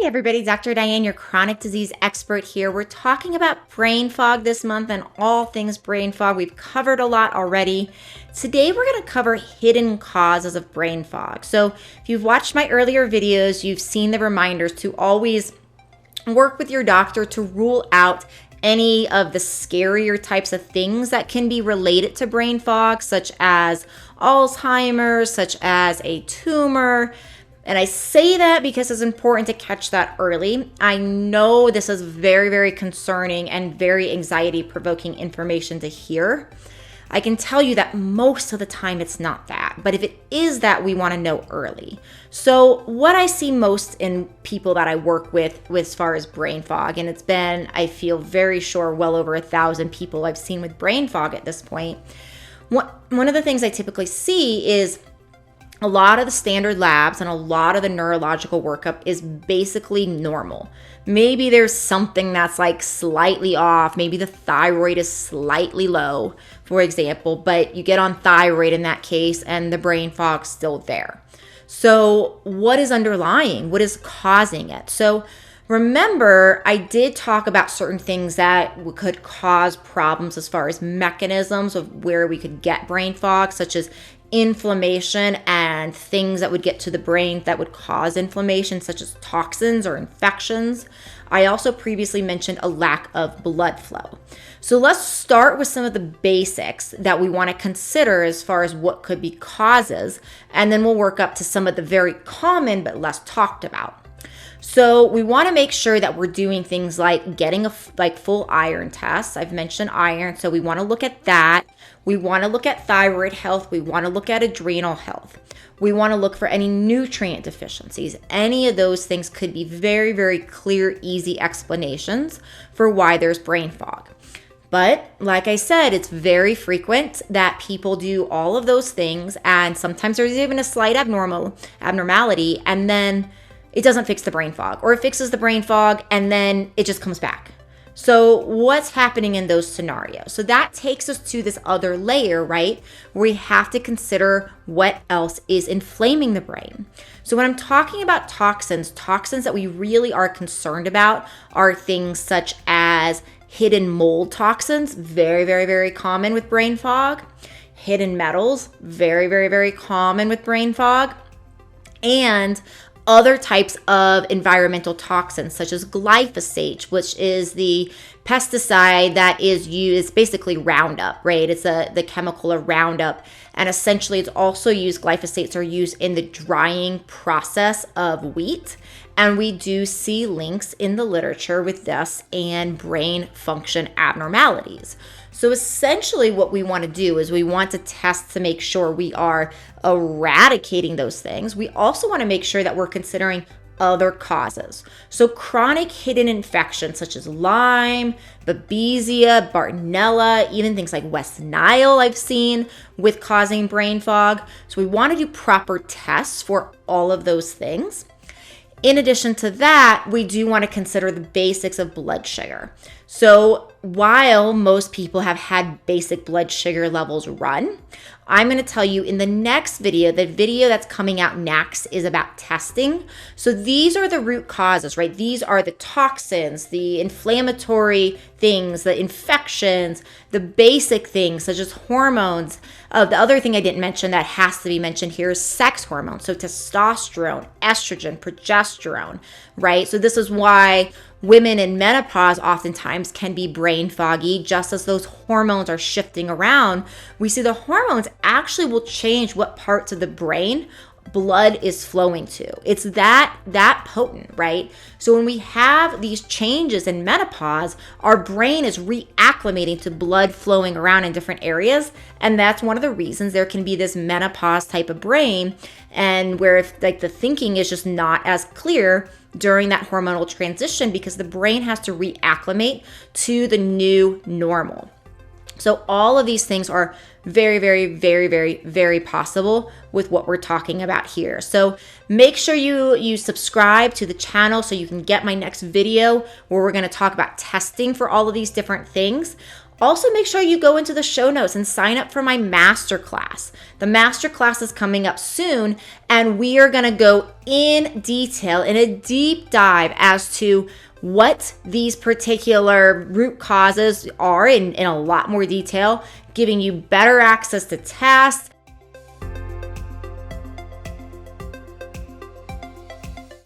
Hey everybody, Dr. Diane, your chronic disease expert here. We're talking about brain fog this month and all things brain fog. We've covered a lot already. Today we're going to cover hidden causes of brain fog. So if you've watched my earlier videos, you've seen the reminders to always work with your doctor to rule out any of the scarier types of things that can be related to brain fog, such as Alzheimer's, such as a tumor. And I say that because it's important to catch that early. I know this is very, very concerning and very anxiety-provoking information to hear. I can tell you that most of the time it's not that. But if it is that, we want to know early. So what I see most in people that I work with as far as brain fog, and it's been, I feel very sure, well over 1,000 people I've seen with brain fog at this point. One of the things I typically see is a lot of the standard labs and a lot of the neurological workup is basically normal. Maybe there's something that's like slightly off. Maybe the thyroid is slightly low, for example, but you get on thyroid in that case and the brain fog's still there. So what is underlying? What is causing it? So remember, I did talk about certain things that could cause problems as far as mechanisms of where we could get brain fog, such as inflammation and things that would get to the brain that would cause inflammation, such as toxins or infections. I also previously mentioned a lack of blood flow. So let's start with some of the basics that we want to consider as far as what could be causes, and then we'll work up to some of the very common but less talked about. So we want to make sure that we're doing things like getting full iron tests. I've mentioned iron, so we want to look at that. We want to look at thyroid health. We want to look at adrenal health. We want to look for any nutrient deficiencies. Any of those things could be very, very clear, easy explanations for why there's brain fog. But like I said, it's very frequent that people do all of those things, and sometimes there's even a slight abnormality, and then it doesn't fix the brain fog, or it fixes the brain fog and then it just comes back. So what's happening in those scenarios? So that takes us to this other layer, right? Where we have to consider what else is inflaming the brain. So when I'm talking about toxins that we really are concerned about are things such as hidden mold toxins, very, very, very common with brain fog. Hidden metals, very, very, very common with brain fog. And other types of environmental toxins, such as glyphosate, which is the pesticide that is used, basically Roundup, right? It's the chemical of Roundup. And essentially, it's also used, glyphosates are used in the drying process of wheat. And we do see links in the literature with this and brain function abnormalities. So essentially what we want to do is we want to test to make sure we are eradicating those things. We also want to make sure that we're considering other causes. So chronic hidden infections such as Lyme, Babesia, Bartonella, even things like West Nile I've seen with causing brain fog. So we want to do proper tests for all of those things. In addition to that, we do want to consider the basics of blood sugar. So while most people have had basic blood sugar levels run, I'm going to tell you in the next video, the video that's coming out next is about testing. So these are the root causes, right? These are the toxins, the inflammatory things, the infections, the basic things such as hormones. The other thing I didn't mention that has to be mentioned here is sex hormones. So testosterone, estrogen, progesterone, right? So this is why women in menopause oftentimes can be brain foggy. Just as those hormones are shifting around, we see the hormones actually will change what parts of the brain blood is flowing to. It's that potent, right? So when we have these changes in menopause, our brain is reacclimating to blood flowing around in different areas. And that's one of the reasons there can be this menopause type of brain, and where if like the thinking is just not as clear during that hormonal transition because the brain has to reacclimate to the new normal. So all of these things are very, very, very, very, very possible with what we're talking about here. So make sure you subscribe to the channel so you can get my next video where we're going to talk about testing for all of these different things. Also, make sure you go into the show notes and sign up for my masterclass. The masterclass is coming up soon, and we are going to go in detail, in a deep dive as to what these particular root causes are in a lot more detail, giving you better access to tests,